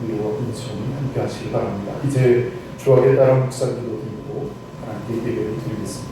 위로와 은총이 함께 하시기 바랍니다. 이제 주학에 따른 묵상기도 드리고 하나님께 예배를 드리겠습니다.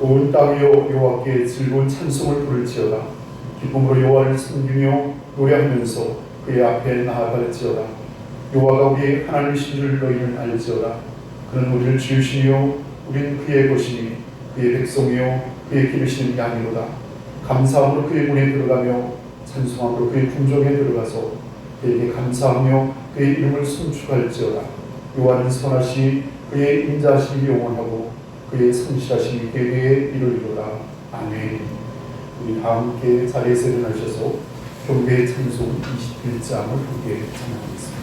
온 땅이여 여호와께 즐거운 찬송을 부를지어다. 기쁨으로 여호와를 섬기며 노래하면서 그의 앞에 나아갈지어다. 여호와가 우리의 하나님이신 줄 너희는 알지어다. 그는 우리를 지으시며 우리는 그의 것이니 그의 백성이요 그의 기르시는 양이로다. 감사함으로 그의 문에 들어가며 찬송함으로 그의 궁정에 들어가서 그에게 감사하며 그의 이름을 송축할지어다. 여호와는 선하시 그의 인자하심이 영원하고 그의 성실하심이 대대에 이르리로다. 아멘. 우리 다 함께 자리에서 일어나셔서 경배의 찬송 21장을 함께 찬양하겠습니다.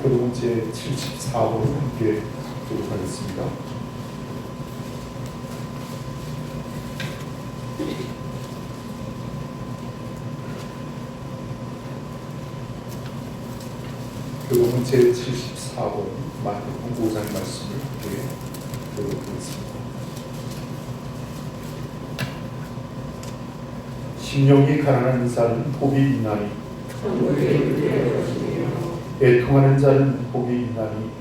교도문제 74번 함께 교독하겠습니다. 교도문제 74번 마태복음 5장 말씀을 함께 교독하겠습니다. 심령이 가난한 자는 복이 있나니 애통하는 자는 복이 있나니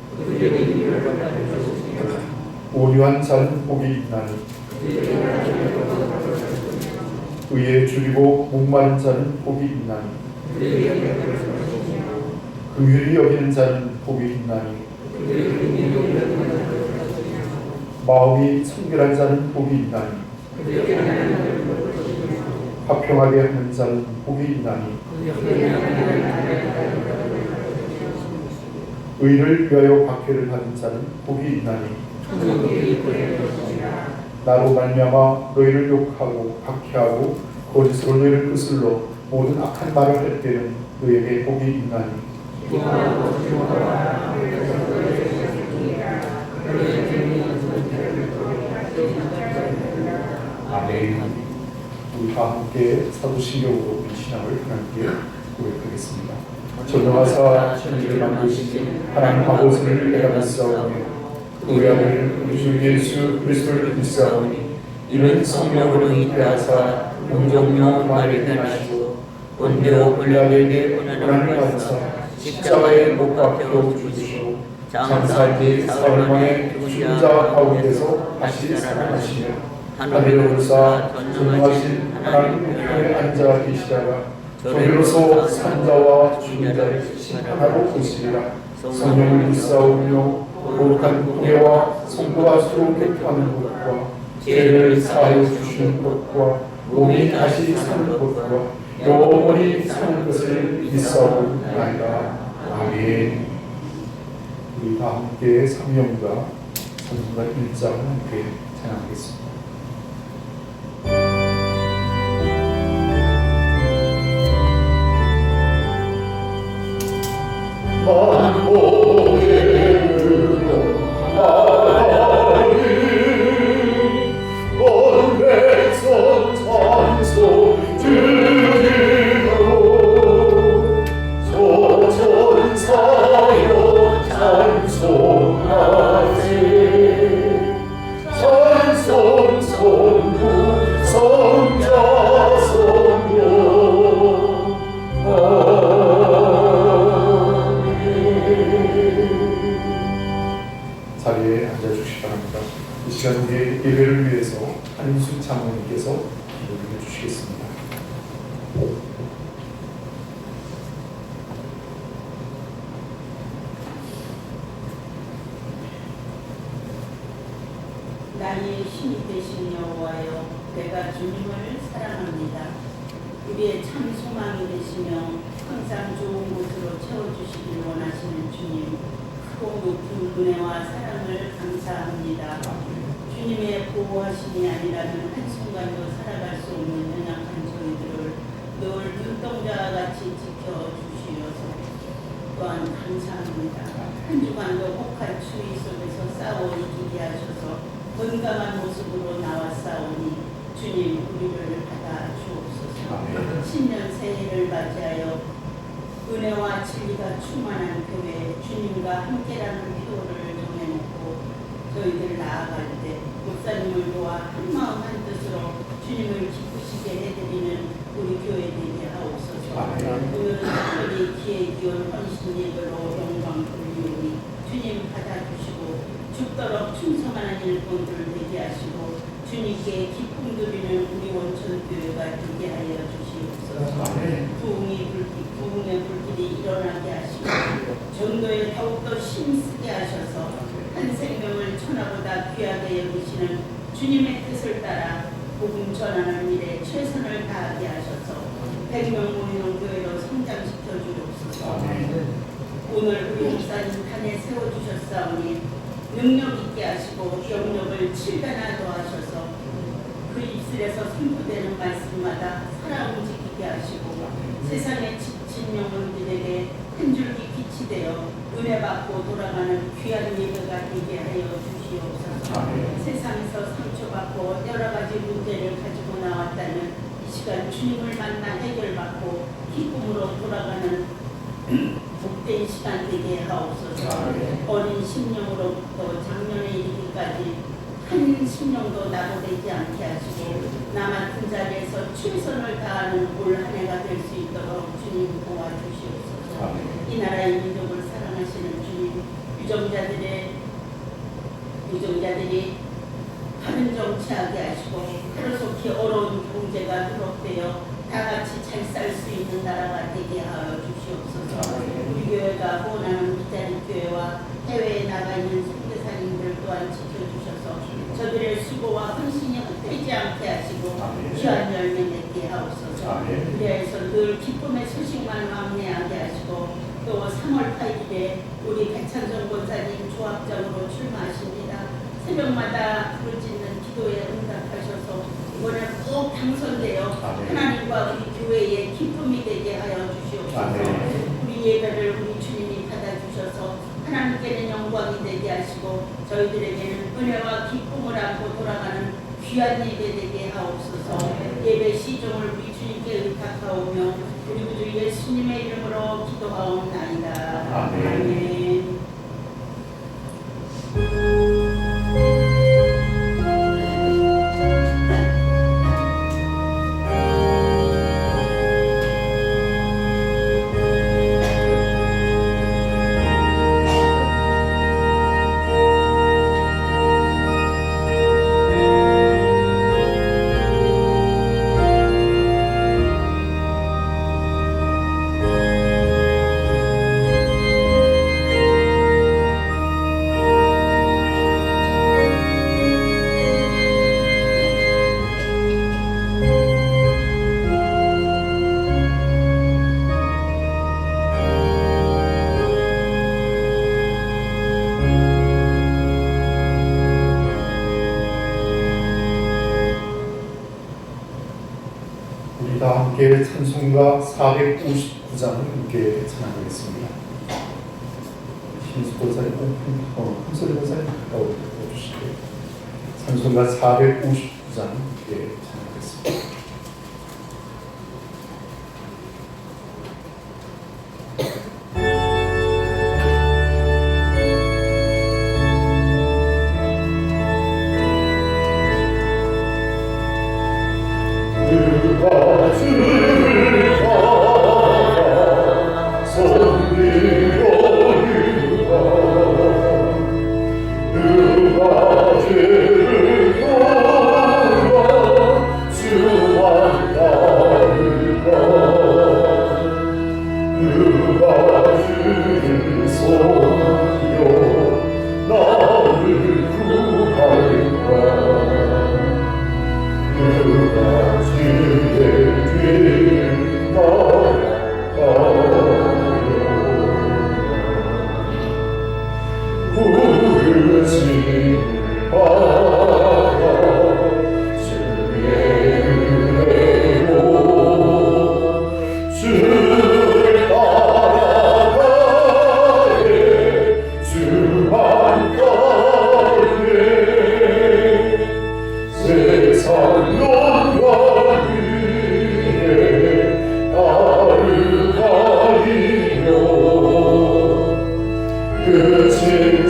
온유한 자는 복이 있나니 의에 줄이고 목마른 자는 복이 있나니 긍휼히 여기는 자는 복이 있나니 마음이 청결한 자는 복이 있나니 화평하게 하는 자는 복이 있나니 의를 위하여 박해를 받은 자는 복이 있나니 나로 말미암아 너희를 욕하고 박해하고 거짓으로 너희를 끄슬러 모든 악한 말을 할 때는 너희에게 복이 있나니. 아멘. 우리 다 함께 사도신경으로 우리 신앙을 하나님께 고백하겠습니다. 전능하사 천지를 만드신 하나님 아버지를 내가 믿사오며 우리 아들 우리 주 예수 그리스도를 믿사오니 이는 성령으로 잉태하사 동정녀 말을 변하시고 본디오 빌라도에게 고난을 받으사 십자가에 못 박혀 죽으시고 장사할 때 사흘 만에 죽은 자 가운데서 다시 살아나시며 하늘에 오르사 전능하신 하나님 우편에 앉아 계시다가 저리로서 산자와 죽은 자를 심판하고 오시리라. 성령을 믿사오며 거룩한 공예와 성도가 서로 교통하는 것과 죄를 사하여 주시는 것과 몸이 다시 사는 것과 영원히 사는 것을 믿사오나이다. 아멘. 우리 다 함께 성령과 성도가 일장을 함께 찬양하겠습니다. 자리에 앉아주시기 바랍니다. 이 시간 우리의 예배를 위해서 한인숙 장로님께서 기도해 주시겠습니다. 나의 힘이 되신 여호와여, 내가 주님을 사랑합니다. 우리의 참 소망이 되시며 항상 좋은 곳으로 채워주시길 원하시는 주님, 크고 높은 은혜와 사랑을 감사합니다. 주님의 보호하심이 아니라면 한순간도 살아갈 수 없는 연약한 저희들을 늘 눈동자와 같이 지켜주시어서 또한 감사합니다. 한 주간도 혹한 추위 속에서 싸워 이기게 하셔서 건강한 모습으로 나왔사오니 주님 우리를 받아 주옵소서. 신년 새해를 맞이하여 은혜와 진리가 충만한 교회, 주님과 함께라는 표를 정해놓고 저희들 나아갈 때 목사님을 도와 한마음 한뜻으로 주님을 기쁘시게 해드리는 우리 교회 되게 하옵소서. 오늘은 특별히 기에 기온 헌신 예배로 영광 돌리오니 주님 받아주시고 죽도록 충성하는 일꾼들 되게 하시고 주님께 기쁨 드리는 우리 원천교회가 되게 하여 주시옵소서. 부흥의 불길이 일어나게 하시고 전도에 더욱더 힘쓰게 하셔서 한 생명을 천하보다 귀하게 여기시는 주님의 뜻을 따라 복음 전하는 일에 최선을 다하게 하셔서 100명 모이는 교회로 성장시켜 주옵소서. 오늘 우리 목사님 단에 세워주셨사오니 능력 있게 하시고 영역을 7배나 더하셔서 그 입술에서 선포되는 말씀마다 살아 움직이게 하시고 세상에 지친 영혼들에게 한 줄기 빛이 되어 은혜 받고 돌아가는 귀한 예배가 되게 하여 주시옵소서. 세상에서 상처받고 여러 가지 문제를 가지고 나왔다면 이 시간 주님을 만나 해결받고 기쁨으로 돌아가는 복된 시간 되게 하옵소서. 어린 심령으로부터 작년에 이르기까지 한 심령도 낙오되지 않게 하시고 나 맡은 자리에서 최선을 다하는 올 한 해가 될 수 있도록 주님 도와주시옵소서. 이 나라의 민족을 사랑하시는 주님, 유정자들이 바른 정치하게 하시고 하루속히 어려운 경제가 회복되어 다 같이 잘 살 수 있는 나라가 되게 하여 주시옵소서. 우리 교회가 후원하는 미자립 교회와 해외에 나가 있는 선교사님들 또한 지켜주셔서 저들의 수고와 헌신이 헛되지 않게 하시고 귀한 열매 맺게 하옵소서. 그리하여서 늘 기쁨의 소식만 왕래하게 하시고 또 3월 8일에 우리 백찬정 권사님 조합장으로 출마하십니다. 새벽마다 부르짖는 기도에 응답하셔서 이번에 꼭 당선되어 아멘. 하나님과 우리 교회의 기쁨이 되게 하여 주시옵소서. 아멘. 우리 예배를 우리 주님이 받아주셔서 하나님께는 영광이 되게 하시고 저희들에게는 은혜와 기쁨을 안고 돌아가는 귀한 예배 되게 하옵소서. 예배 시종을 우리 주님께 의탁하오며 우리 구주 예수님의 이름으로 기도하옵나이다. 아멘. 아멘. 우리 다 함께 찬송가 459장을 함께 찬양하겠습니다. 신수보살님, 큰소리 보살님 가까이 와주시고 찬송가 459장 함께 찬양하겠습니다. 누가 주를 따라 손들어 누가 죄를 따라 주만 따르까 누가 주를 섬겨 나를 구할까 누가 주의 죄를 따라가요 부르심을 받아 주의 은혜로 주를 따라가네 주만 따르네 세상 영광 위에 나를 가리며 그친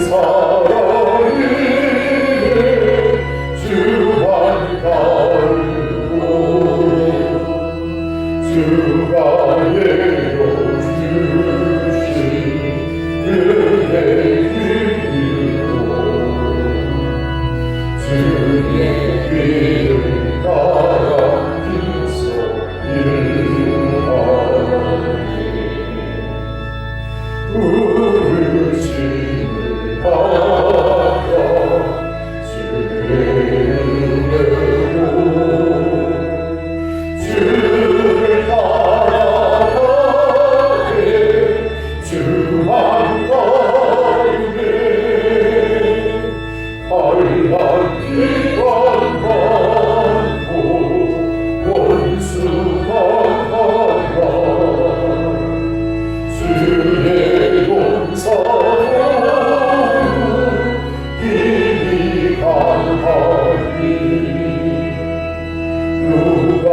사랑을 주만 따르고 주가 내려주신 은혜 길이로 주의 길을 따라 빈손을 부르심을 받아 주의 은혜로 주를 따라가네 주만 따르네 빨간 기관 받고 원수만 하라 주의 용서로 힘이 강하니 누가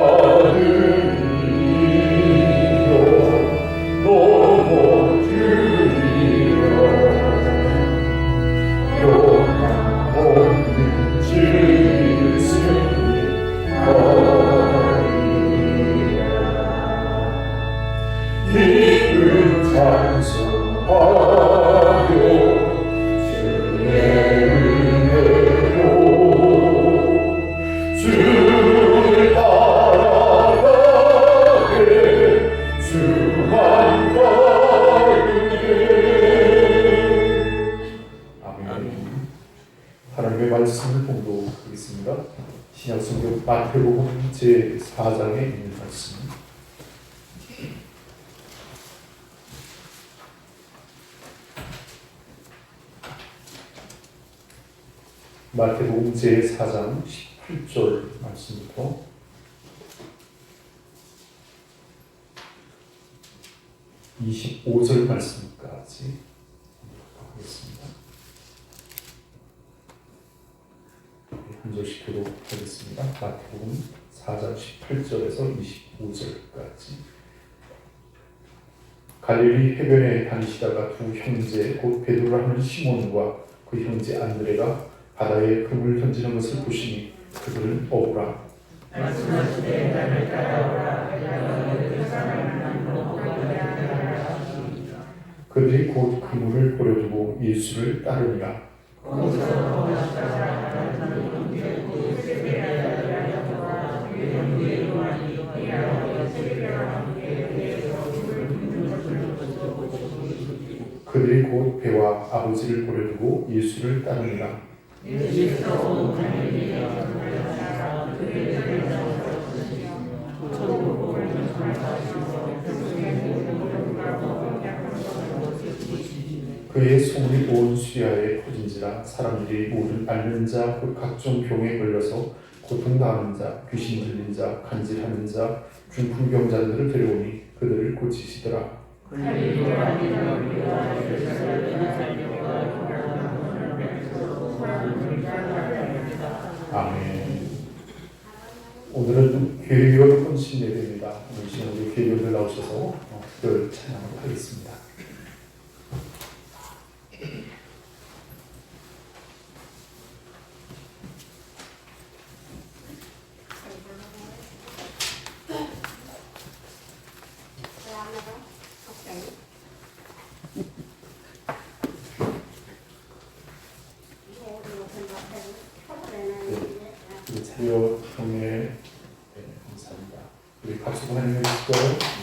드리려 넘어주리라 영광 없는 예수님 기쁜 찬송하며 주의 은혜로 주를 따라가네 주만 따르네 아멘. 하나님의 말씀을 봉독하겠습니다. 신약성경 마태복음 제4장에 있는 말씀. 마태복음 제4장 18절 말씀부터 25절 말씀까지 하겠습니다. 한 절씩 교독하겠습니다. 마태복음 4장 18절에서 25절까지. 갈릴리 해변에 다니시다가 두 형제 곧 베드로라 하는 시몬과 그 형제 안드레가 바다에 금을 던지는 것을 보시니 그들은 어부라. 말씀하시되 나를 따라오라. 그들이 곧 그물을 버려두고 예수를 따르니라. 그들이 곧 배와 아버지를 버려두고 예수를 따르니라. 그의 소문이 온 수야에 퍼진지라. 사람들이 모든 앓는 자, 곧 각종 병에 걸려서 고통당하는 자, 귀신 들린 자, 간질하는 자, 중풍병자들을 데려오니 그들을 고치시더라. 아멘. 오늘은 교회기원 헌신 예배입니다. 오늘 시간 우리 교회기원들 나오셔서 특별 찬양을 하겠습니다. 우리 자료 경례 감사합니다. 우리 박수 하나님 해주시고요.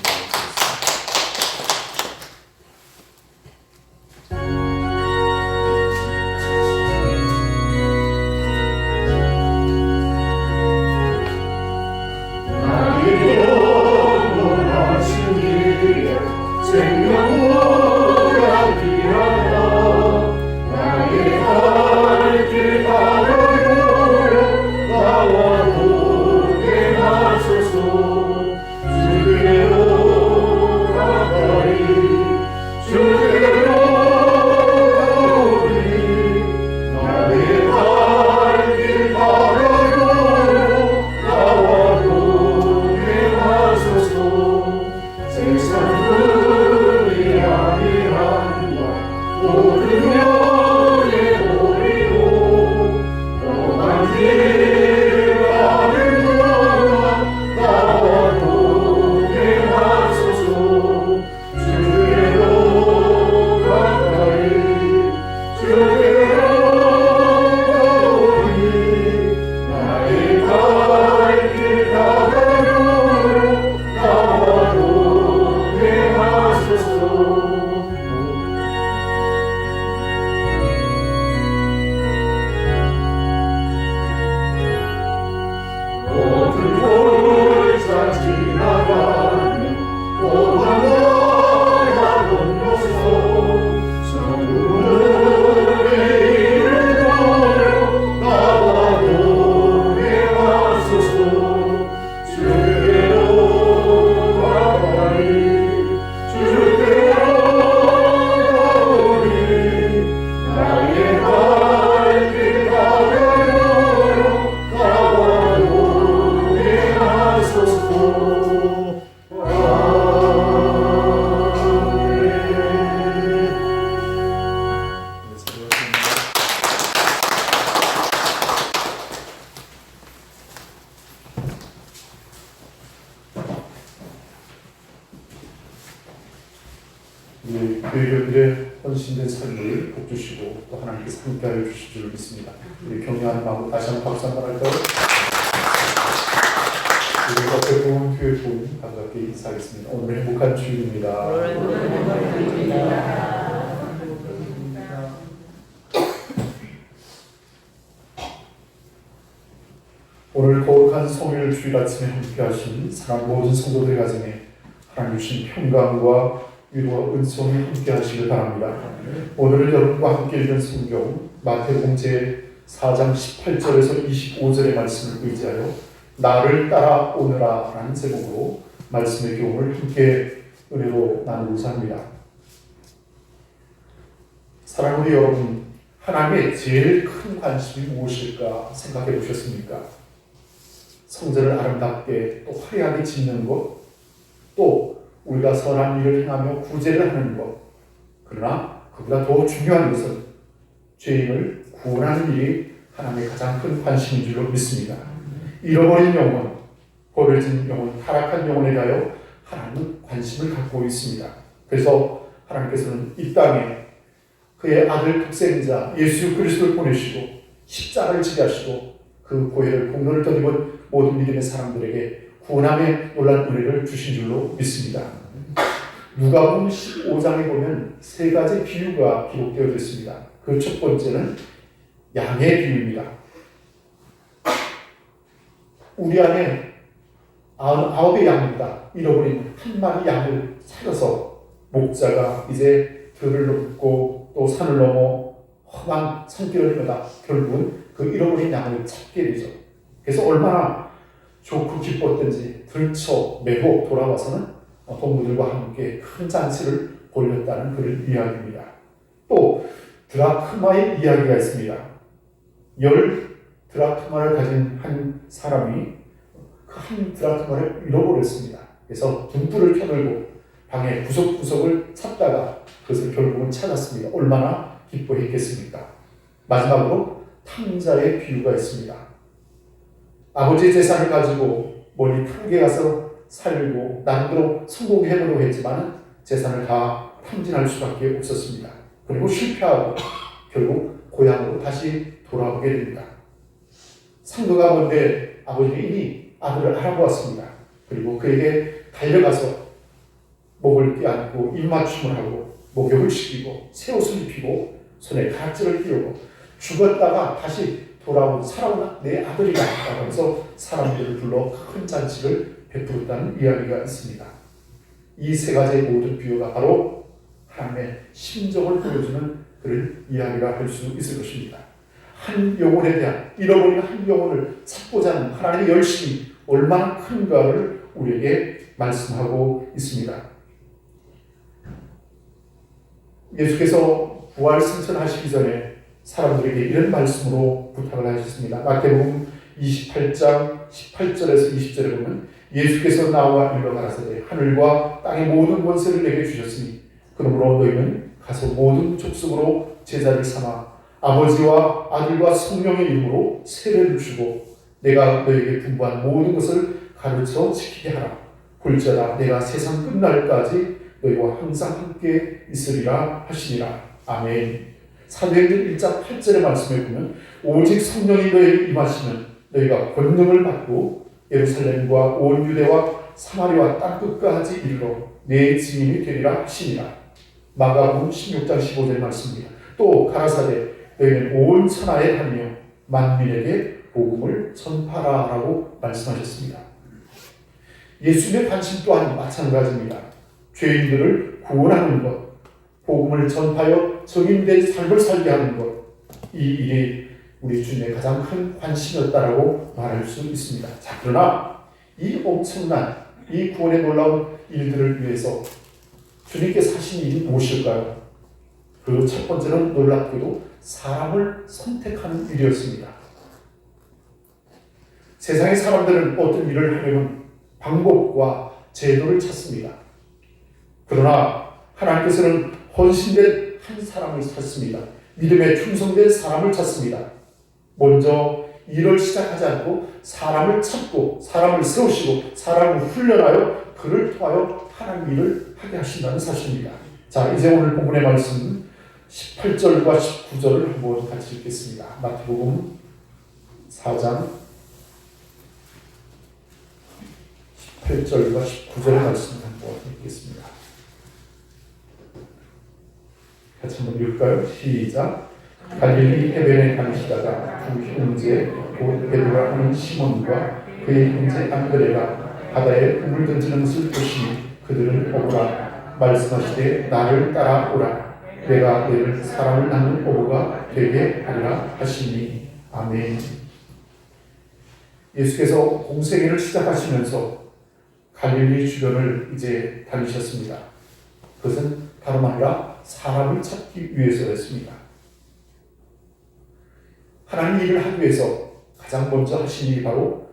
우리 교회들의 헌신된 삶을 복 주시고 또 하나님께서 함께하여 주실 줄 믿습니다. 우리 격려하는 마음으로 다시 한번 박수 한번 할까요? 우리 옆에 본 교회 분 반갑게 인사하겠습니다. 오늘 행복한 주일입니다. 오늘 거룩한 성일 주일 아침에 함께하신 사랑 모든 성도들의 가정에 하나님 주신 평강과 위로와 은총이 함께 하시길 바랍니다. 오늘은 여러분과 함께 읽은 성경 마태복음 제 4장 18절에서 25절의 말씀을 의지하여 나를 따라오너라 라는 제목으로 말씀의 교훈을 함께 은혜로 나누고자 합니다. 사랑하는 우리 여러분, 하나님의 제일 큰 관심이 무엇일까 생각해 보셨습니까? 성전을 아름답게 또 화려하게 짓는 것, 또 우리가 선한 일을 행하며 구제를 하는 것, 그러나 그보다 더 중요한 것은 죄인을 구원하는 일이 하나님의 가장 큰 관심인 줄로 믿습니다. 잃어버린 영혼, 버려진 영혼, 타락한 영혼에 대하여 하나님은 관심을 갖고 있습니다. 그래서 하나님께서는 이 땅에 그의 아들 독생자 예수 그리스도를 보내시고 십자가를 지게 하시고 그 고해를 공로를 떠입은 모든 믿음의 사람들에게 구원함의 놀라운 은혜를 주신 줄로 믿습니다. 누가복음 15장에 보면 세 가지 비유가 기록되어 있습니다. 그 첫 번째는 양의 비유입니다. 우리 안에 99의 양입니다. 잃어버린 한 마리 양을 찾아서 목자가 이제 들을 넘고 또 산을 넘어 험한 산길을 헤매다 결국은 그 잃어버린 양을 찾게 되죠. 그래서 얼마나 좋고 기뻤던지 들쳐 매고 돌아와서는 동무들과 함께 큰 잔치를 벌였다는 그런 이야기입니다. 또 드라크마의 이야기가 있습니다. 10 드라크마를 가진 한 사람이 그 한 드라크마를 잃어버렸습니다. 그래서 등불을 켜들고 방의 구석구석을 찾다가 그것을 결국은 찾았습니다. 얼마나 기뻐했겠습니까? 마지막으로 탕자의 비유가 있습니다. 아버지의 재산을 가지고 멀리 탕계에 가서 살고 나름대로 성공해보려고 했지만 재산을 다 탕진할 수밖에 없었습니다. 그리고 실패하고 결국 고향으로 다시 돌아오게 됩니다. 상도가 먼데 아버지가 이미 아들을 알아보았습니다. 그리고 그에게 달려가서 목을 껴안고 입맞춤을 하고 목욕을 시키고 새 옷을 입히고 손에 가락지를 끼우고 죽었다가 다시 돌아온 살아온 내 아들이다 하면서 사람들을 불러 큰 잔치를 베풀었다는 이야기가 있습니다. 이 세 가지의 모든 비유가 바로 하나님의 심정을 보여주는 그런 이야기가 될 수 있을 것입니다. 한 영혼에 대한 잃어버린 한 영혼을 찾고자 하는 하나님의 열심이 얼마나 큰가를 우리에게 말씀하고 있습니다. 예수께서 부활 승천하시기 전에 사람들에게 이런 말씀으로 부탁을 하셨습니다. 마태복음 28장 18절에서 20절에 보면 예수께서 나와 일러 가라사대 하늘과 땅의 모든 권세를 내게 주셨으니 그러므로 너희는 가서 모든 족속으로 제자를 삼아 아버지와 아들과 성령의 이름으로 세례를 주고 내가 너희에게 분부한 모든 것을 가르쳐 지키게 하라. 볼지어다 내가 세상 끝날까지 너희와 항상 함께 있으리라 하시니라. 아멘. 사도행전 1장 8절의 말씀에 보면 오직 성령이 너희에게 임하시면 너희가 권능을 받고 예루살렘과 온 유대와 사마리아 땅끝까지 이르러 내 증인이 되리라 하시니라. 마가복음 16장 15절의 말씀입니다. 또 가라사대 너희는 온 천하에 다니며 만민에게 복음을 전파하라고 말씀하셨습니다. 예수님의 관심 또한 마찬가지입니다. 죄인들을 구원하는 것, 복음을 전파하여 정인된 삶을 살게 하는 것, 이 일이 우리 주님의 가장 큰 관심이었다라고 말할 수 있습니다. 자, 그러나 이 엄청난 이 구원의 놀라운 일들을 위해서 주님께서 하신 일이 무엇일까요? 그 첫 번째는 놀랍게도 사람을 선택하는 일이었습니다. 세상의 사람들은 어떤 일을 하려면 방법과 제도를 찾습니다. 그러나 하나님께서는 헌신된 한 사람을 찾습니다. 믿음에 충성된 사람을 찾습니다. 먼저 일을 시작하지 않고 사람을 찾고 사람을 세우시고 사람을 훈련하여 그를 통하여 하나님 일을 하게 하신다는 사실입니다. 자, 이제 오늘 본문의 말씀 18절과 19절을 한번 같이 읽겠습니다. 마태복음 4장 18절과 19절의 말씀을 한번 읽겠습니다. 같이 한번 읽을까요? 시작. 갈릴리 해변에 다니시다가 두 형제 곧 베드로라 하는 시몬과 그의 형제 안드레가 바다에 금을 던지는 것을 보시니 그들은 오라 말씀하시되 나를 따라오라 내가 너희를 사람을 낳는 어부가 되게 하리라 하시니 아멘. 예수께서 공생애를 시작하시면서 갈릴리 주변을 이제 다니셨습니다. 그것은 다름 아니라 사람을 찾기 위해서였습니다. 하나님 일을 하기 위해서 가장 먼저 하신 일이 바로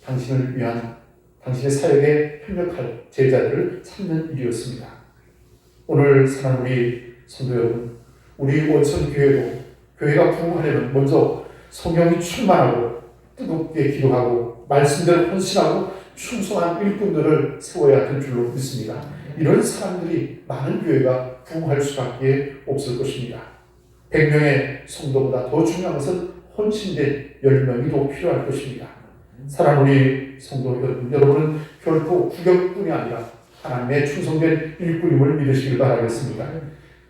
당신을 위한 당신의 사역에 협력할 제자들을 찾는 일이었습니다. 오늘 사는 우리 성도 여러분, 우리 원천교회도 교회가 부흥하려면 먼저 성령이 충만하고 뜨겁게 기도하고 말씀대로 헌신하고 충성한 일꾼들을 세워야 될 줄로 믿습니다. 이런 사람들이 많은 교회가 부흥할 수밖에 없을 것입니다. 100명의 성도보다 더 중요한 것은 헌신된 10명이 더 필요할 것입니다. 사랑하는 우리 성도 여러분, 여러분은 결코 구경꾼이 아니라 하나님의 충성된 일꾼임을 믿으시길 바라겠습니다.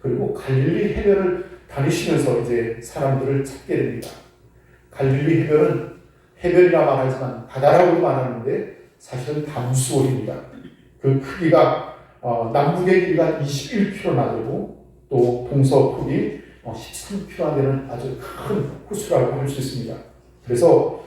그리고 갈릴리 해변을 다니시면서 이제 사람들을 찾게 됩니다. 갈릴리 해변은 해변이라 말하지만 바다라고도 말하는데 사실은 담수호입니다. 그 크기가 남북의 길이가 21km나 되고 또 동서폭이 13km나 되는 아주 큰 호수라고 할 수 있습니다. 그래서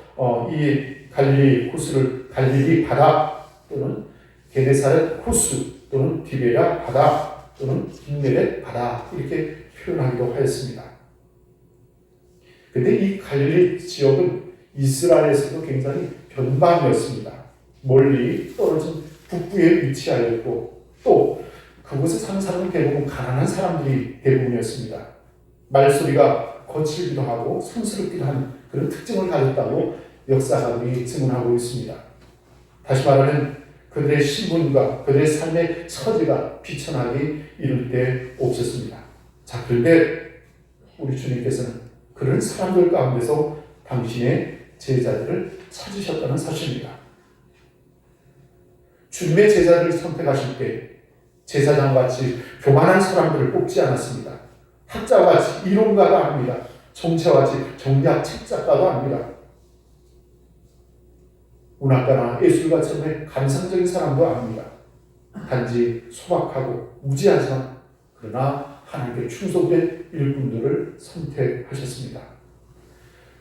이 갈릴리 호수를 갈릴리 바다 또는 게네사렛 호수 또는 디베랴 바다 또는 긴네렛 바다 이렇게 표현하기도 하였습니다. 그런데 이 갈릴리 지역은 이스라엘에서도 굉장히 변방이었습니다. 멀리 떨어진 북부에 위치하여 있고 또 그곳에 사는 사람은 대부분 가난한 사람들이 대부분이었습니다. 말소리가 거칠기도 하고 성스럽기도 한 그런 특징을 가졌다고 역사가들이 증언하고 있습니다. 다시 말하면 그들의 신분과 그들의 삶의 처지가 비천하기 이를 데 없었습니다. 자, 그런데 우리 주님께서는 그런 사람들 가운데서 당신의 제자들을 찾으셨다는 사실입니다. 주님의 제자들을 선택하실 때 제사장같이 교만한 사람들을 뽑지 않았습니다. 학자같이 이론가도 아닙니다. 정체같이 정략 책작가도 아닙니다. 문학가나 예술가처럼 감상적인 사람도 아닙니다. 단지 소박하고 무지하지만 그러나 하나님께 충성된 일꾼들을 선택하셨습니다.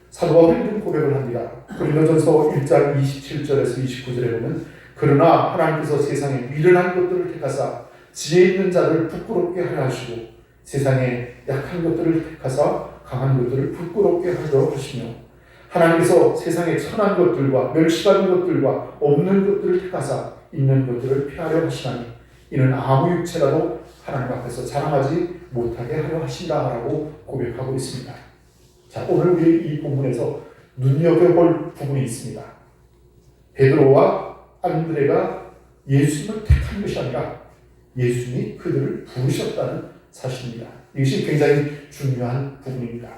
사도 바울이 이런 고백을 합니다. 고린도전서 1장 27절에서 29절에 보면 그러나 하나님께서 세상에 미련한 것들을 택하사 지혜 있는 자를 부끄럽게 하려 하시고 세상에 약한 것들을 택하사 강한 것들을 부끄럽게 하려 하시며 하나님께서 세상에 천한 것들과 멸시받은 것들과 없는 것들을 택하사 있는 것들을 피하려 하시나니 이는 아무 육체라도 하나님 앞에서 자랑하지 못하게 하려 하신다라고 고백하고 있습니다. 자, 오늘 우리 이 본문에서 눈여겨볼 부분이 있습니다. 베드로와 안드레가 예수님을 택한 것이 아니라 예수님이 그들을 부르셨다는 사실입니다. 이것이 굉장히 중요한 부분입니다.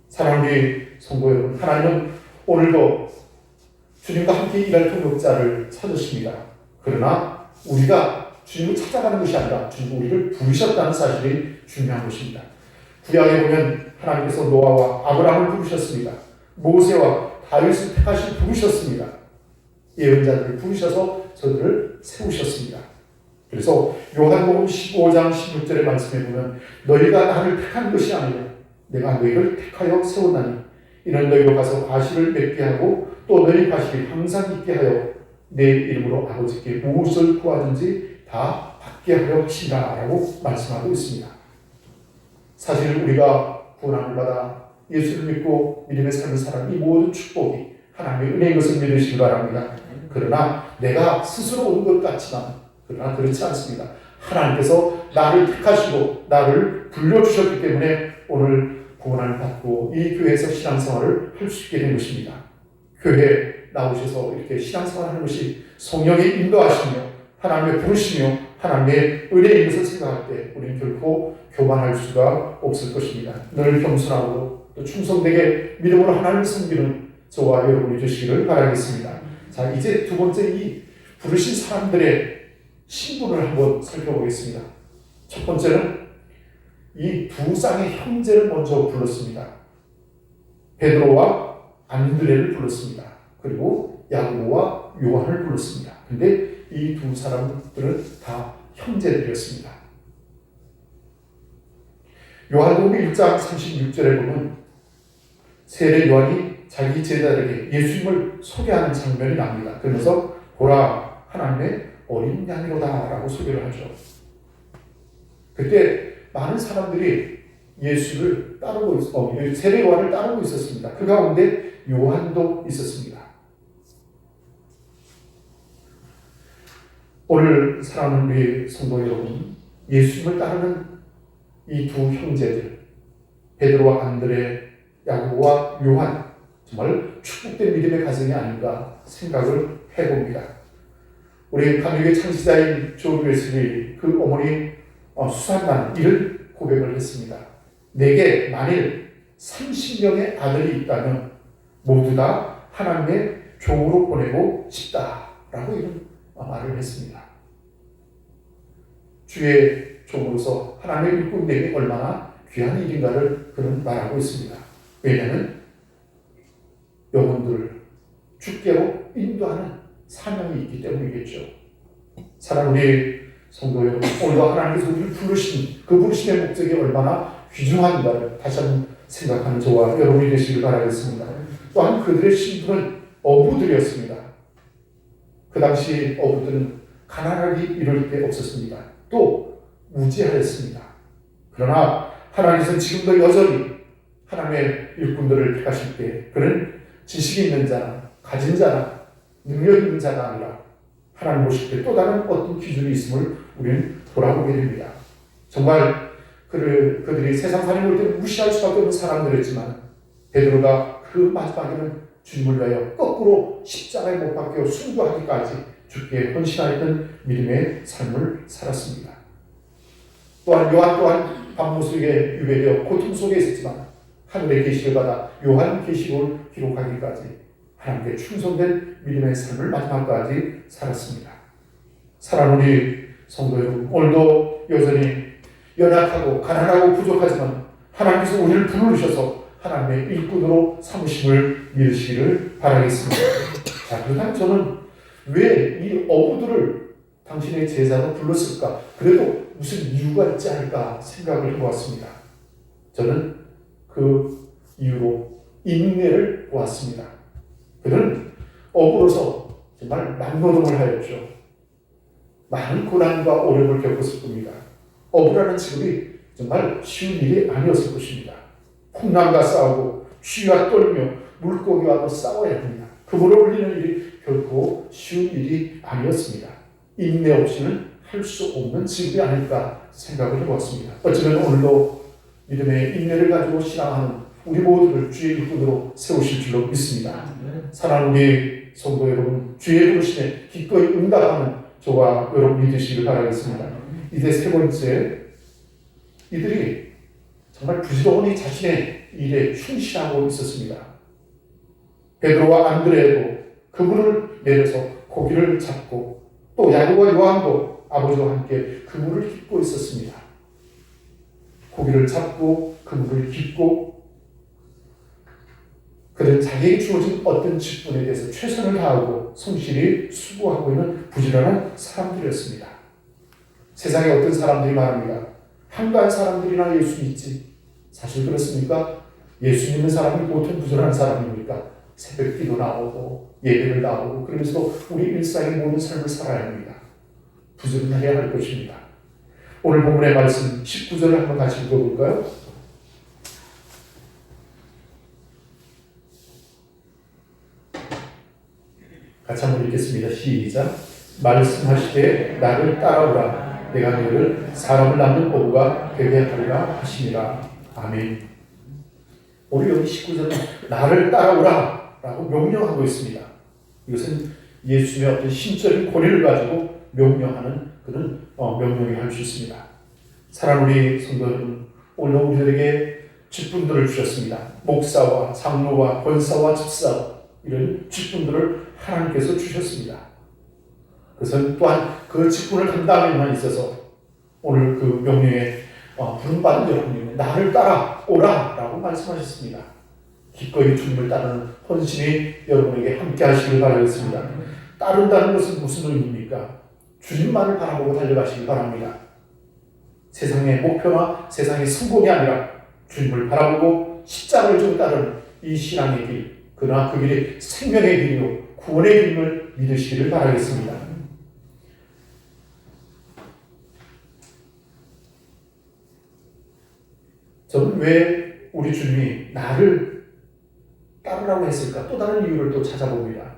사랑하는 우리 성도 여러분, 하나님은 오늘도 주님과 함께 일할 동역자를 찾으십니다. 그러나 우리가 주님을 찾아가는 것이 아니라 주님이 우리를 부르셨다는 사실이 중요한 것입니다. 구약에 보면 하나님께서 노아와 아브라함을 부르셨습니다. 모세와 다윗을 택하시 부르셨습니다. 예언자들을 부르셔서 저들을 세우셨습니다. 그래서 요한복음 15장 16절의 말씀에 보면 너희가 나를 택한 것이 아니라 내가 너희를 택하여 세웠나니 이는 너희로 가서 과실을 맺게 하고 또 너희 과실이 항상 있게 하여 내 이름으로 아버지께 무엇을 구하든지 다 받게 하려 하신다 라고 말씀하고 있습니다. 사실 우리가 구원함을 받아 예수를 믿고 믿음의 삶을 사는 이 모든 축복이 하나님의 은혜인 것을 믿으시기 바랍니다. 그러나 내가 스스로 온 것 같지만 그러나 그렇지 않습니다. 하나님께서 나를 택하시고 나를 불러주셨기 때문에 오늘 구원을 받고 이 교회에서 신앙생활을 할 수 있게 된 것입니다. 교회에 나오셔서 이렇게 신앙생활을 하는 것이 성령의 인도하시며 하나님의 부르시며 하나님의 은혜인 것을 생각할 때 우리는 결코 교만할 수가 없을 것입니다. 늘 겸손하고 또 충성되게 믿음으로 하나님을 섬기는 저와 여러분이 되시기를 바라겠습니다. 자, 이제 두 번째 이 부르신 사람들의 신분을 한번 살펴보겠습니다. 첫 번째는 이 두 쌍의 형제를 먼저 불렀습니다. 베드로와 안드레를 불렀습니다. 그리고 야고보와 요한을 불렀습니다. 근데 이 두 사람들은 다 형제들이었습니다. 요한복음 1장 36절에 보면 세례 요한이 자기 제자들에게 예수님을 소개하는 장면이 납니다. 그러면서 보라 하나님의 어린 양이로다 라고 소개를 하죠. 그때 많은 사람들이 예수를 따르고 세례 요한을 따르고 있었습니다. 그 가운데 요한도 있었습니다. 오늘 사랑하는 우리 성도 여러분, 예수님을 따르는 이 두 형제들 베드로와 안드레, 야고보와 요한, 정말 축복된 믿음의 가정이 아닌가 생각을 해봅니다. 우리 감리교의 창시자인 존 웨슬리 그 어머니 수산반 이런 고백을 했습니다. 내게 만일 30명의 아들이 있다면 모두 다 하나님의 종으로 보내고 싶다라고 이런 말을 했습니다. 주의 종으로서 하나님의 일꾼 되기 얼마나 귀한 일인가를 그는 말하고 있습니다. 왜냐하면 영혼들을 주께로 인도하는 사명이 있기 때문이겠죠. 사랑하는 우리 성도 여러분, 오늘도 하나님께서 우리를 부르신 그 부르심의 목적이 얼마나 귀중한가를 다시 한번 생각하는 저와 여러분이 되시길 바라겠습니다. 또한 그들의 신분은 어부들이었습니다. 그 당시 어부들은 가난하기 이를 데 없었습니다. 또 무지하였습니다. 그러나 하나님께서는 지금도 여전히 하나님의 일꾼들을 택하실 때 그는 지식이 있는 자나 가진 자나 능력 있는 자가 아니라 하나님 보실 때 또 다른 어떤 기준이 있음을 우리는 돌아보게 됩니다. 정말 그들이 세상 살이 올 때는 무시할 수밖에 없는 사람들이었지만 베드로가 그 마지막에는 주님을 위하여 거꾸로 십자가에 못 박혀 순교하기까지 주께 헌신하였던 믿음의 삶을 살았습니다. 또한 요한 또한 밤모습에 유배되어 고통 속에 있었지만 하늘의 계시를 받아 요한 계시록을 기록하기까지 하나님께 충성된 믿음의 삶을 마지막까지 살았습니다. 사랑하는 우리 성도 여러분, 오늘도 여전히 연약하고 가난하고 부족하지만 하나님께서 우리를 부르셔서 하나님의 일꾼으로 삼으심을 믿으시기를 바라겠습니다. 자, 그렇다면 저는 왜 이 어부들을 당신의 제자로 불렀을까? 그래도 무슨 이유가 있지 않을까 생각을 해보았습니다. 저는 그 이유로 인내를 보았습니다. 그는 어부로서 정말 남노동을 하였죠. 많은 고난과 어려움을 겪었을 겁니다. 어부라는 직업이 정말 쉬운 일이 아니었을 것입니다. 풍랑과 싸우고 추위와 떨며 물고기와도 싸워야 합니다. 그물을 올리는 일이 결코 쉬운 일이 아니었습니다. 인내 없이는 할 수 없는 직업이 아닐까 생각을 해보았습니다. 어쩌면 오늘도 믿음의 인내를 가지고 신앙하는 우리 모두를 주의 일꾼으로 세우실 줄로 믿습니다. 사랑하는 우리 성도 여러분, 주의 부르심에 기꺼이 응답하는 저와 여러분이 되시기를 바라겠습니다. 이제 세 번째, 이들이 정말 부지런히 자신의 일에 충실하고 있었습니다. 베드로와 안드레도 그물을 내려서 고기를 잡고 또 야고보와 요한도 아버지와 함께 그물을 깃고 있었습니다. 고기를 잡고 그물을 깃고 그들은 자기에게 주어진 어떤 직분에 대해서 최선을 다하고 성실히 수고하고 있는 부지런한 사람들이었습니다. 세상에 어떤 사람들이 말합니다. 한가한 사람들이나 예수 믿지. 사실 그렇습니까? 예수 믿는 사람이 보통 부지런한 사람입니까? 새벽 기도 나오고 예배를 나오고 그러면서도 우리 일상의 모든 삶을 살아야 합니다. 부지런해야 할 것입니다. 오늘 본문의 말씀 19절을 한번 같이 읽어볼까요? 같이 한번 읽겠습니다. 시작. 말씀하시되 나를 따라오라. 내가 너를 사람을 낳는 어부가 되게 하리라 하시니라. 아멘. 우리 여기 19절은 나를 따라오라 라고 명령하고 있습니다. 이것은 예수님의 어떤 신적인 권위를 가지고 명령하는 그런 명령이 할 수 있습니다. 사랑하는 우리 성도 여러분, 오늘 우리들에게 직분들을 주셨습니다. 목사와 장로와 권사와 집사 이런 직분들을 하나님께서 주셨습니다. 그것은 또한 그 직분을 감당하는 데 있어서 오늘 그 명령에 부름받은 여러분이 나를 따라오라 라고 말씀하셨습니다. 기꺼이 주님을 따르는 헌신이 여러분에게 함께 하시길 바라겠습니다. 따른다는 것은 무슨 의미입니까? 주님만을 바라보고 달려가시기 바랍니다. 세상의 목표나 세상의 성공이 아니라 주님을 바라보고 십자가를 좀 따르는 이 신앙의 길, 그러나 그 길이 생명의 길이요 구원의 길임을 믿으시기를 바라겠습니다. 저는 왜 우리 주님이 나를 따르라고 했을까? 또 다른 이유를 또 찾아봅니다.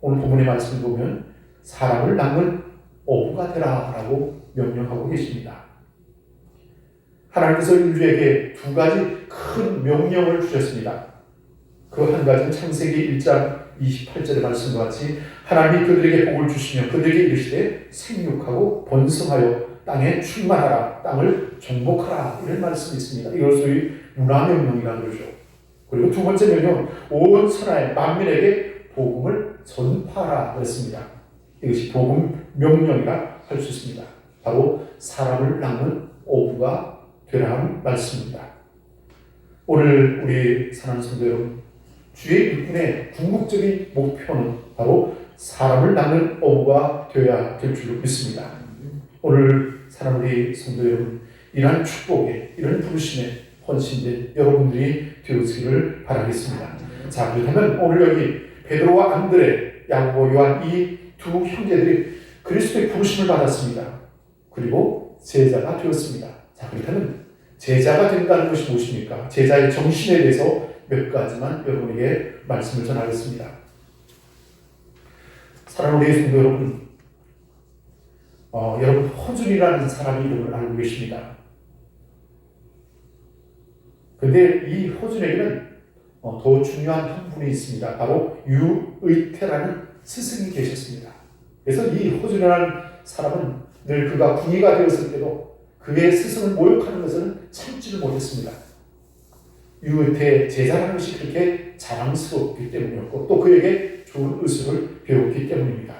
오늘 본문의 말씀을 보면 사람을 낚는 어부가 되라 라고 명령하고 계십니다. 하나님께서 인류에게 두 가지 큰 명령을 주셨습니다. 그 한 가지는 창세기 1장 28절의 말씀과 같이 하나님이 그들에게 복을 주시며 그들에게 이르시되 생육하고 번성하여 땅에 충만하라, 땅을 정복하라, 이런 말씀이 있습니다. 이걸 소위 문화명령이라고 그러죠. 그리고 두 번째 명령, 온 천하의 만민에게 복음을 전파하라 그랬습니다. 이것이 복음 명령이라 할 수 있습니다. 바로 사람을 낚는 어부가 되라는 말씀입니다. 오늘 우리 사랑하는 성도 여러분, 주의 일꾼의 궁극적인 목표는 바로 사람을 낚는 어부가 되어야 될 줄로 믿습니다. 오늘 사랑하는 우리 성도 여러분, 이러한 축복에, 이런 부르심에 헌신된 여러분들이 되시기를 바라겠습니다. 자, 그렇다면 오늘 여기 베드로와 안드레, 야고보, 요한 이 두 형제들이 그리스도의 부르심을 받았습니다. 그리고 제자가 되었습니다. 자, 그렇다면 제자가 된다는 것이 무엇입니까? 제자의 정신에 대해서 몇 가지만 여러분에게 말씀을 전하겠습니다. 사랑하는 우리 성도 여러분, 여러분 허준이라는 사람의 이름을 알고 계십니다. 그런데 이 허준에게는 더 중요한 한 분이 있습니다. 바로 유의태라는 스승이 계셨습니다. 그래서 이 허준이라는 사람은 늘 그가 군의가 되었을 때도 그의 스승을 모욕하는 것은 참지를 못했습니다. 유의태 제자라는 것이 그렇게 자랑스럽기 때문이었고 또 그에게 좋은 의술을 배웠기 때문입니다.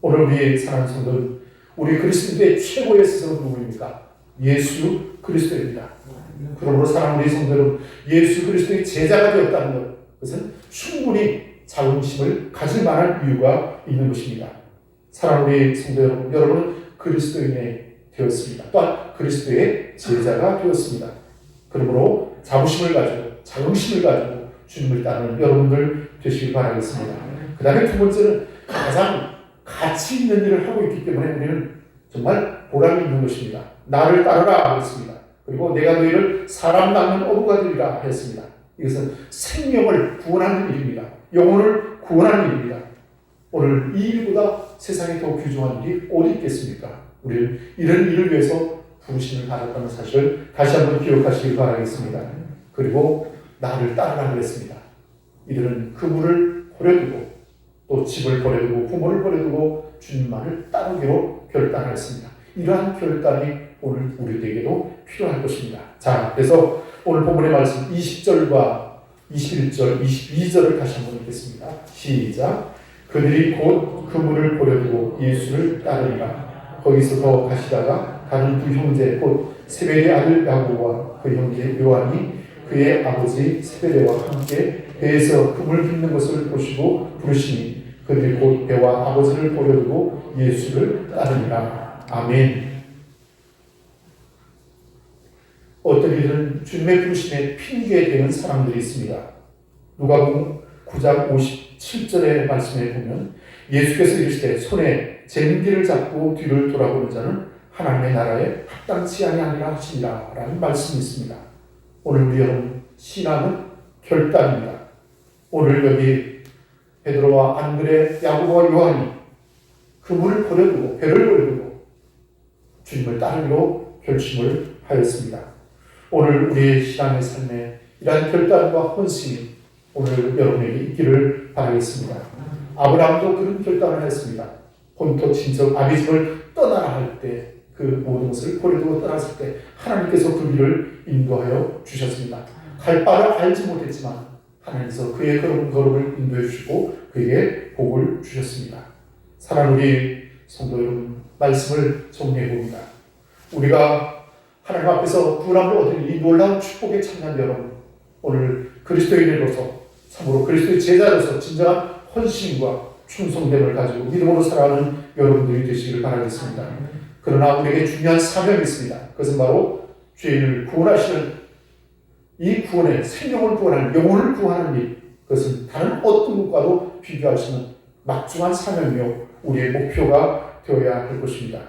오늘 우리 사랑하는 성도는 우리 그리스도인의 최고의 스승은 누구입니까? 예수 그리스도입니다. 그러므로 사랑하는 우리 성도는 예수 그리스도의 제자가 되었다는 것은 충분히 자긍심을 가질 만한 이유가 있는 것입니다. 사랑하는 우리 성도 여러분, 여러분은 그리스도인이 되었습니다. 또한 그리스도의 제자가 되었습니다. 그러므로 자부심을 가지고 자긍심을 가지고 주님을 따르는 여러분들 되시길 바라겠습니다. 그 다음에 두 번째는 가장 가치 있는 일을 하고 있기 때문에 우리는 정말 보람이 있는 것입니다. 나를 따르라 했습니다. 그리고 내가 너희를 사람 낚는 어부가 되리라 했습니다. 이것은 생명을 구원하는 일입니다. 영혼을 구원하는 일입니다. 오늘 이 일보다 세상에 더 귀중한 일이 어디 있겠습니까? 우리는 이런 일을 위해서 부르심을 받았다는 사실을 다시 한번 기억하시길 바라겠습니다. 그리고 나를 따르라 그랬습니다. 이들은 그물을 버려두고 또 집을 버려두고 부모를 버려두고 주님만을 따르기로 결단하였습니다. 이러한 결단이 오늘 우리에게도 필요할 것입니다. 자, 그래서 오늘 본문의 말씀 20절과 21절, 22절을 다시 한번 읽겠습니다. 시작. 그들이 곧 그물을 버려두고 예수를 따르니라. 거기서 더 가시다가 다른 두 형제 곧 세베대의 아들 야고보와 그 형제 요한이 그의 아버지 세베대와 함께 배에서 그물 빚는 것을 보시고 부르시니 그들이 곧 배와 아버지를 버려두고 예수를 따르니라. 아멘. 어떤 일은 주님의 부르심에 핑계되는 사람들이 있습니다. 누가복음 9장 57절의 말씀에 보면 예수께서 이르시되 손에 쟁기를 잡고 뒤를 돌아보는 자는 하나님의 나라에 합당치 아니하리라 하시니라 라는 말씀이 있습니다. 오늘 우리 여러분 신앙은 결단입니다. 오늘 여기 베드로와 안드레, 야고보와 요한이 그물을 버려두고 배를 버려두고 주님을 따르기로 결심을 하였습니다. 오늘 우리의 신앙의 삶에 이러한 결단과 헌신이 오늘 여러분에게 있기를 바라겠습니다. 아브라함도 그런 결단을 했습니다. 본토 친척 아비집을 떠나라 할 때 그 모든 것을 버려두고 떠났을 때 하나님께서 그 길을 인도하여 주셨습니다. 갈 바를 알지 못했지만 하나님께서 그의 걸음을 인도해 주시고 그에게 복을 주셨습니다. 사랑하는 우리 성도 여러분, 말씀을 정리해 봅니다. 우리가 하나님 앞에서 구원함을 얻은 이 놀라운 축복에 참여한 여러분, 오늘 그리스도인으로서 참으로 그리스도의 제자로서 진정한 헌신과 충성됨을 가지고 믿음으로 살아가는 여러분들이 되시기를 바라겠습니다. 그러나 우리에게 중요한 사명이 있습니다. 그것은 바로 죄인을 구원하시는 이 구원의 생명을 구원하는 영혼을 구원하는 일, 그것은 다른 어떤 것과도 비교할 수 없는 막중한 사명이요 우리의 목표가 되어야 할 것입니다.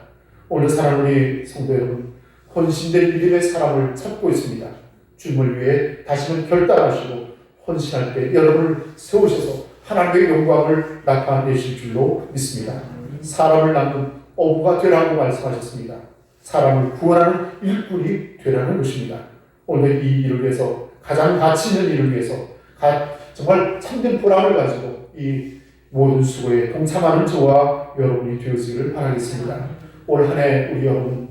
오늘 사랑하는 우리 성도 여러분, 헌신된 믿음의 사람을 찾고 있습니다. 주님을 위해 다시금 결단하시고 헌신할 때 여러분을 세우셔서 하나님의 영광을 나타내실 줄로 믿습니다. 사람을 낳는 어부가 되라고 말씀하셨습니다. 사람을 구원하는 일꾼이 되라는 것입니다. 오늘 이 일을 위해서 가장 가치 있는 일을 위해서 정말 참된 보람을 가지고 이 모든 수고에 동참하는 저와 여러분이 되었기를 바라겠습니다. 올 한 해 우리 여러분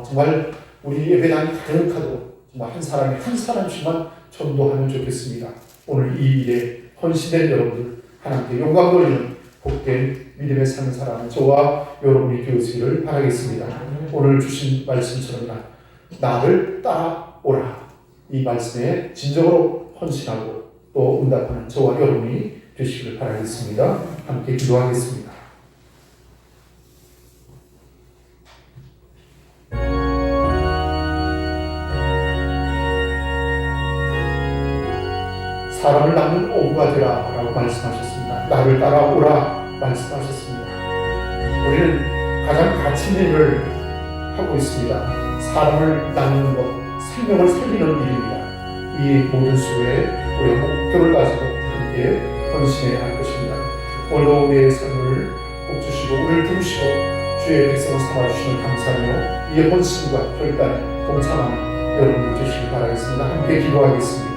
정말 우리 예배당이 가득하도록 정말 한 사람이 한 사람씩만 전도하면 좋겠습니다. 오늘 이 일에 헌신된 여러분들 하나님께 영광 돌리는 복된 믿음의 사는 사람은 저와 여러분이 되었기를 바라겠습니다. 오늘 주신 말씀처럼 나를 따라오라, 이 말씀에 진정으로 헌신하고 또 응답하는 저와 여러분이 되시기를 바라겠습니다. 함께 기도하겠습니다. 사람을 낳는 어부가 되라 라고 말씀하셨습니다. 나를 따라오라 말씀하셨습니다. 우리는 가장 가치 있는 일을 하고 있습니다. 사람을 낳는 것, 생명을 살리는 일입니다. 이 모든 수고에 우리의 목표를 가지고 함께 헌신해야 할 것입니다. 오늘도 우리의 삶을 복 주시고 우리를 부르시고 주의 백성을 삼아주시는 감사하며 이 헌신과 결단에 동참하는 여러분을 주시길 바라겠습니다. 함께 기도하겠습니다.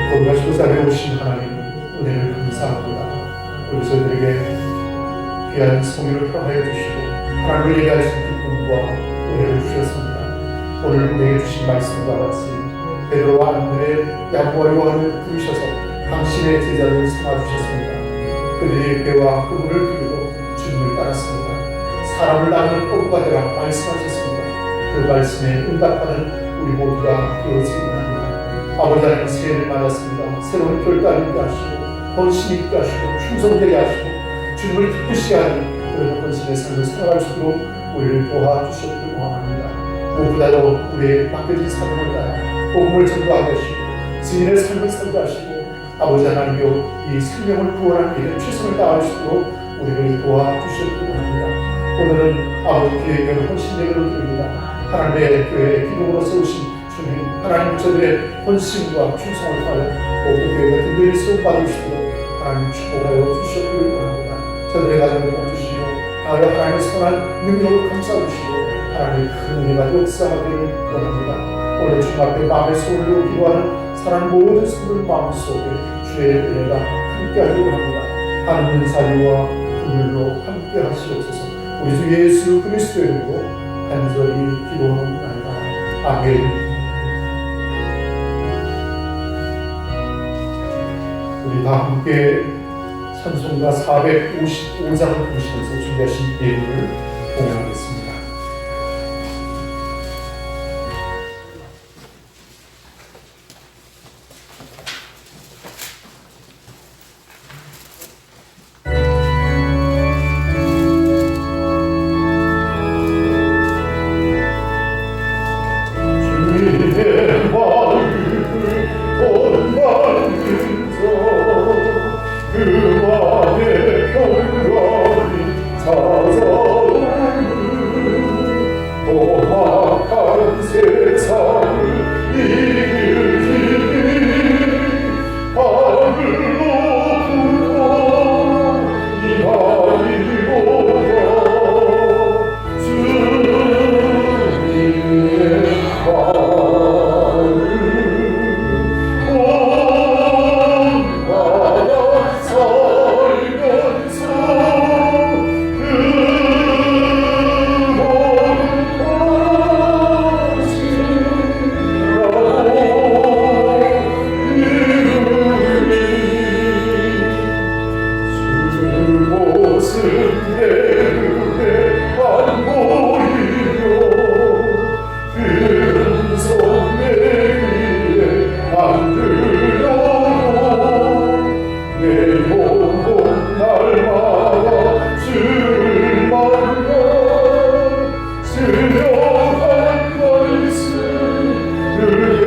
거룩하시고 자비로우신 하나님, 은혜를 감사합니다. 우리 저희들에게 귀한 성의를 허락하여 주시고 하나님을 예배할 수 있는 기쁨과 은혜를 주셨습니다. 오늘 우리에게 주신 말씀과 같이 베드로와 안드레, 야고보와 요한을 부르셔서 당신의 제자를 삼아주셨습니다. 그들이 배와 그물을 들고 주님을 따랐습니다. 사람을 낳는 어부가 되라 말씀하셨습니다. 그 말씀에 응답하는 우리 모두가 되어지기 원합니다. 아버지 하나님, 새해를 맞았습니다. 새로운 결단을 있게 하시고 헌신이 있게 하시고 충성되게 하시고 주님을 기쁘시게 하는 그런 헌신의 삶을 살아갈 수 있도록 우리를 도와주셨기를 원합니다. 무엇보다도 우리의 맡겨진 사명을 다해 복음을 전도하게 하시고 증인의 삶을 살게 하시고 아버지 하나님이여 이 생명을 구원하는 일에 최선을 다할 수 있도록 우리를 도와주셨기를 원합니다. 오늘은 아버지 교회의 헌신 예배를 드립니다. 하나님의 교회의 기둥으로 세우신 주님, 하나님 저들의 헌신과 충성을 통하여 모든 교회가 든든히 세움받을 수 있도록 하나님 축복하여 주셨기를 원합니다. 저들의 가정을 도와주시고 하나님의 선한 능력을 감싸주시고 하나님의 큰 은혜가 역사하기를 원합니다. 오늘 주님 앞에 마음의 소원으로 기도하는 사랑 모든 성도들 마음속에 주의 은혜가 함께하기를 원합니다. 하나님 은사리와 긍휼로 함께 하시옵소서. 우리 주 예수 그리스도의 이름으로 간절히 기도합니다. 아멘. 우리 다 함께 찬송가 455장을 부르시면서 준비하신 예물을 공양하겠습니다. 슬며한 말씀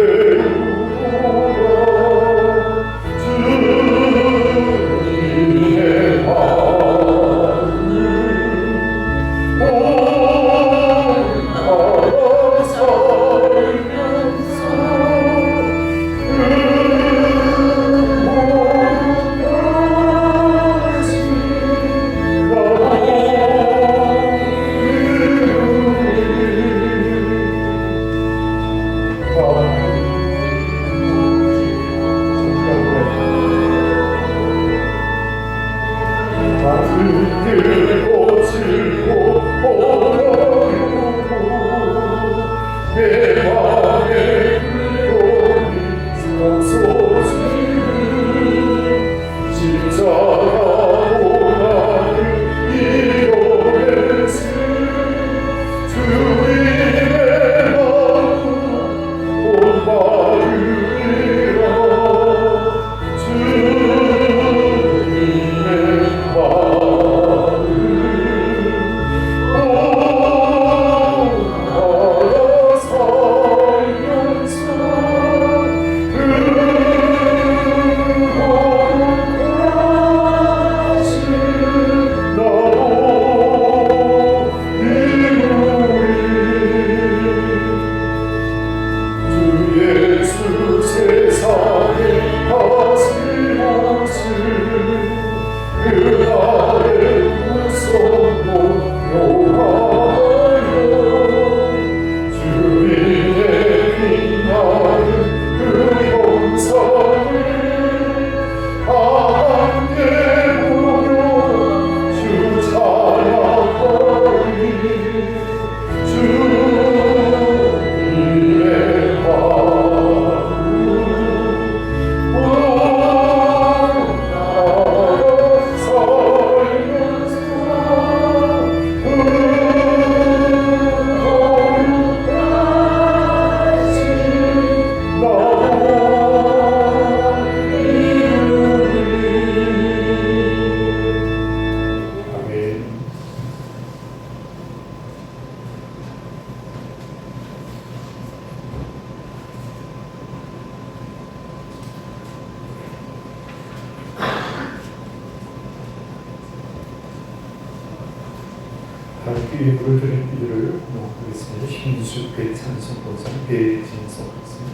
하나님께 예물을 드린 이들을 공목하겠습니다. 김수 배찬성 권사님, 배진석 권사님,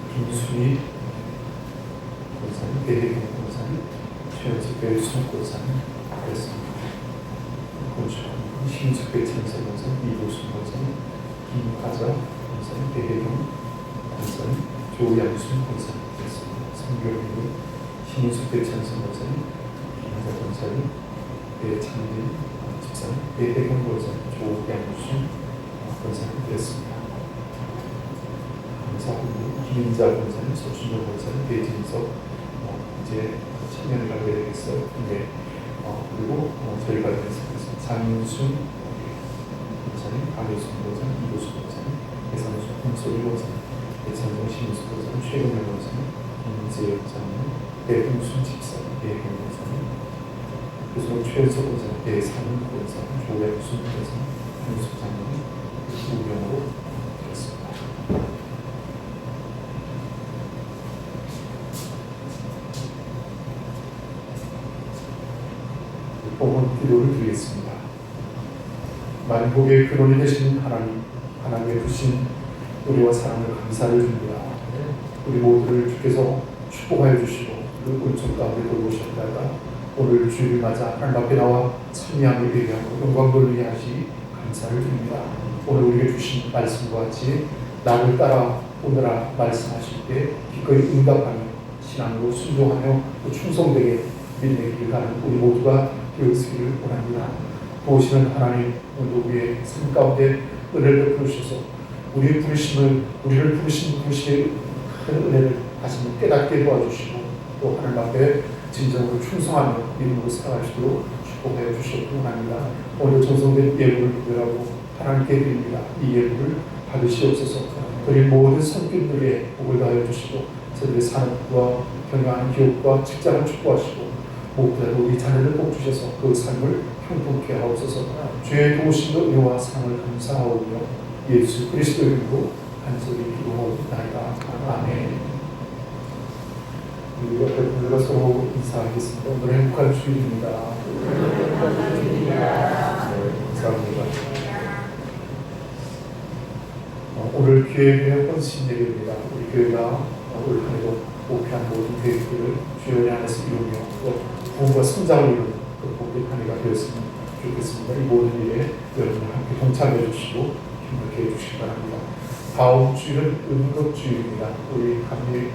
김순희 권사님, 배혜경 권사님, 최연석 배순 권사님 그랬습니다. 건축하는 신수 배찬성 권사님, 이보순 권사님, 김가자 권사님, 배혜경 권사님, 조양순 권사님 그랬습니다. 성경님, 신수 배찬성 권사님, 김가자 권사님, 배창진 집사님, 배혜경 권사님, 조양순 권사님 되었습니다. 감사합니다. 김인자 권사님, 서춘정 권사님, 배진석 이제 청년을 가게 되겠어요. 네. 그리고 저희가 되겠습니다. 장윤순 권사님, 강효순 권사님, 이도수 권사님, 배상수 김소리 권사님, 배상동 신수 권사님, 최근영 권사님, 김재혁 권사님, 배흥순 집사님, 배혜경 권사님, 그래서 최연석 권사님, 배상훈 권사님, 조약순 권사님, 한수장님 우명으로 드렸습니다. 봉헌 기도를 드리겠습니다. 만복의 근원이 되신 하나님, 하나님의 주신 우리와 사랑을 감사를 드립니다. 우리 모두를 주께서 축복하여 주시고 그 은총 가운데 돌보셨다가 오늘 주일을 맞아 하나님 앞에 나와 참여함을 예배하고 영광을 위해 하시 감사를 드립니다. 오늘 우리에게 주신 말씀과 같이 나를 따라 오너라 말씀하실 때 기꺼이 응답하며 신앙으로 순종하며 또 충성되게 믿음의 길을 가는 우리 모두가 되었으기를 원합니다. 도우시는 하나님, 오늘 우리의 삶 가운데 은혜를 베푸셔서 우리의 부르심을, 우리를 부르신 부르심의 큰 은혜를 다시 한번 깨닫게 도와주시고 또 하나님 앞에 진정으로 충성하며 믿음으로 살아가시도록 축복해 주시옵기 원합니다. 오늘 정성된 예물을 구별하고 하나님께 드립니다. 이 예물을 받으시옵소서. 드린 모든 성길들의 복을 다하여 주시고 저들의 산업과 경영하는 기업과 직장을 축복하시고 무엇보다도 우리 자녀를 복 주셔서 그 삶을 형통케 하옵소서. 주의 도우심과 은혜와 사랑을 감사하오며 예수 그리스도 이름으로 간절히 기도하옵나이다. 아멘. 우리 옆에 분들과 서로 인사하겠습니다. 오늘 행복한 주일입니다. 감사합니다. 오늘 교회의 헌신 예배입니다. 우리 교회가 올 한해도 목표한 모든 계획들을 주의 안에서 이루며 또 부흥과 성장을 이루는 그 복된 한 해가 되었으면 좋겠습니다. 이 모든 일에 여러분 함께 동참해 주시고 힘들게 해주시기 바랍니다. 다음 주일은 은급주일입니다. 우리 감리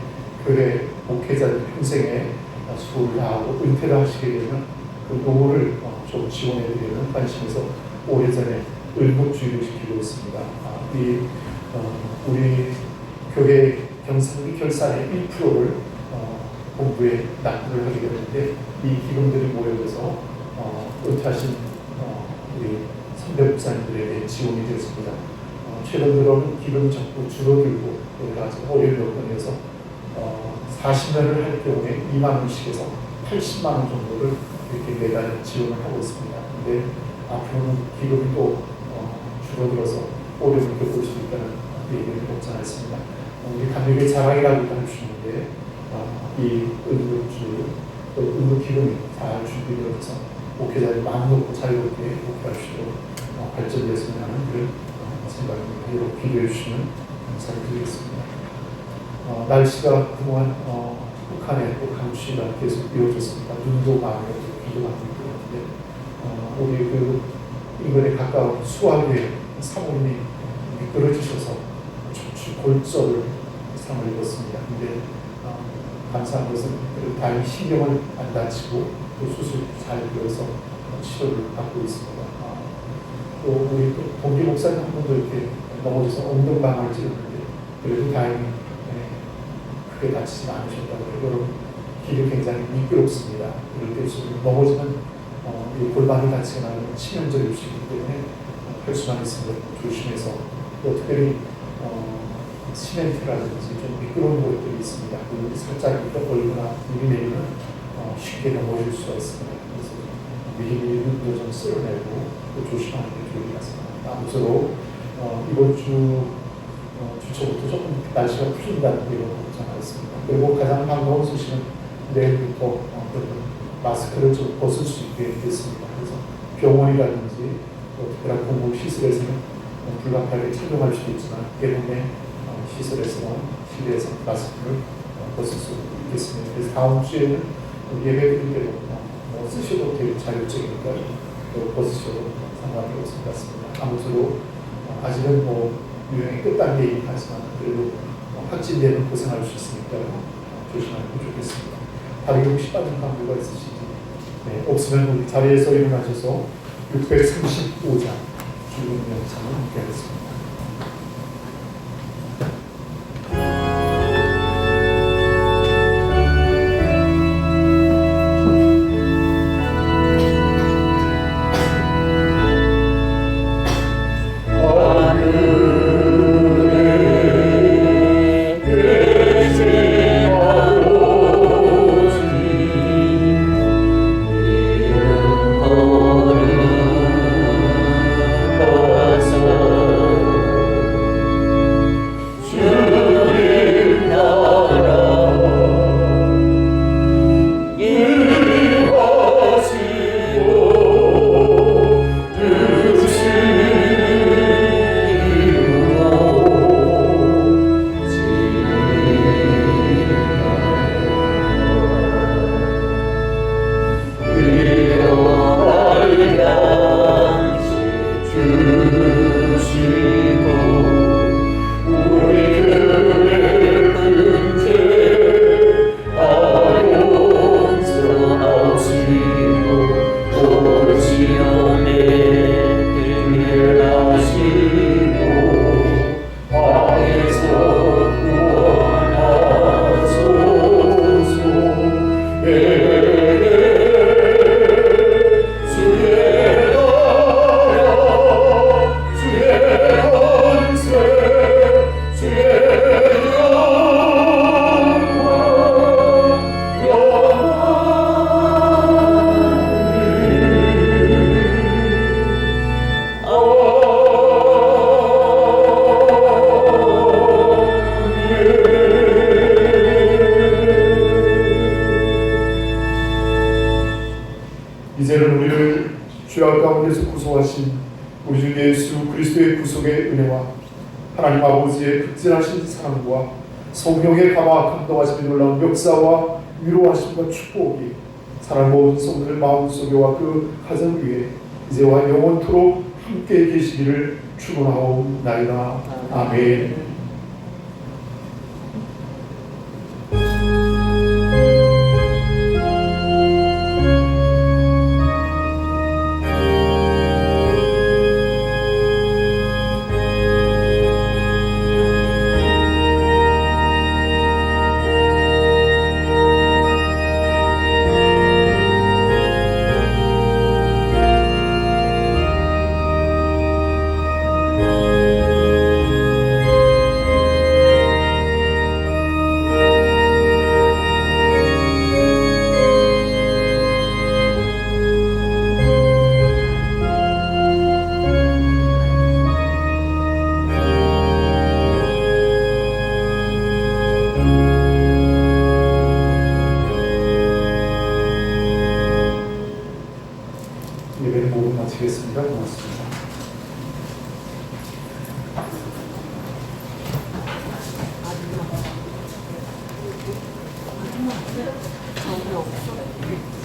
교회 목회자들 평생에 수고를 다하고 은퇴를 하시게 되면 그 노후를 좀 지원해드리는 관심에서 오래전에 을목주의를 지키고 있습니다. 우리 교회 경상비 결산의 1%를 본부에 납부를 하게 되는데 이 기금들이 모여져서 은퇴하신 우리 선배 목사님들에게 지원이 되었습니다. 최근 들어는 기금이 자꾸 줄어들고 여러 가지 어려운 여건에서 40년을 할 경우에 2만 원씩에서 80만 원 정도를 이렇게 매달 지원을 하고 있습니다. 근데 앞으로는 기금이 또 줄어들어서 어려움을 겪을 수 있다는 얘기를 없지 않았습니다. 우리 감독의 자랑이라고 해주시는데 이 응급기금이 잘 준비되어서 목회자를 마음 놓고 자유롭게 목회할 수 있도록 발전되었으면 하는 그런 생각입니다. 이렇게 기도해 주시면 감사를 드리겠습니다. 날씨가 그동안 북한에 또 강추위가 계속 이어졌습니다. 눈도 많이 오고 비도 많이 오고 그런데 우리 그 인근에 가까운 수화교회 사모님이 미끄러지셔서 척추 골절을 상을 입었습니다. 근데 감사한 것은 다행히 신경을 안 다치고 또 수술 잘 되어서 치료를 받고 있습니다. 또 우리 동기 목사님 한 분도 이렇게 넘어져서 엉덩방아를 찌르는데 그래도 다행히 크게 다치지 않으셨다고요. 여러분 길이 굉장히 미끄럽습니다. 그럴 때 넘어지면 이 골반이 다치거나 치명적일 수 있기 때문에 할 수만 있으면 조심해서 또 특별히 시멘트라든지 좀 미끄러운 곳들이 있습니다. 그리고 살짝 얼거나 물이 내리면 쉽게 넘어질 수가 있습니다. 그래서 미리미리 눈도 좀 쓸어내고 또 조심하는 게 좋을 것 같습니다. 아무쪼록 이번 주초부터 조금 날씨가 풀린다는 게 전하였습니다. 그리고 가장 반가운 소식은 내일부터 마스크를 좀 벗을 수 있게 됐습니다. 그래서 병원이라든지 특별한 공공시설에서는 불가피하게 착용할 수도 있지만 대부분의 시설에서는 실내에서 마스크를 벗을 수 있겠습니다. 그래서 다음 주에는 예배 드릴 때도 쓰셔도 되게 자율적이니까 벗으셔도 상관이 없을 것 같습니다. 아무쪼록 아직은 유행의 끝단계이긴 하지만 그래도 확진되면 고생할 수 있으니까 조심하는 게 좋겠습니다. 다른 혹시 빠진 강조가 있으신지 없으면 우리 자리에서 일어나셔서 635장 주문 영상을 함께 하겠습니다. 이제는 우리를 죄악 가운데서 구속하신 우리 주 예수 그리스도의 구속의 은혜와 하나님 아버지의 극진하신 사랑과 성령의 감화 감동하심이 놀라운 역사와 위로하심과 축복이 사랑 모든 성도들 마음속에와 그 가정 위에 이제와 영원토록 함께 계시기를 축원하옵나이다. 아멘.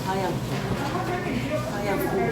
하얀 고.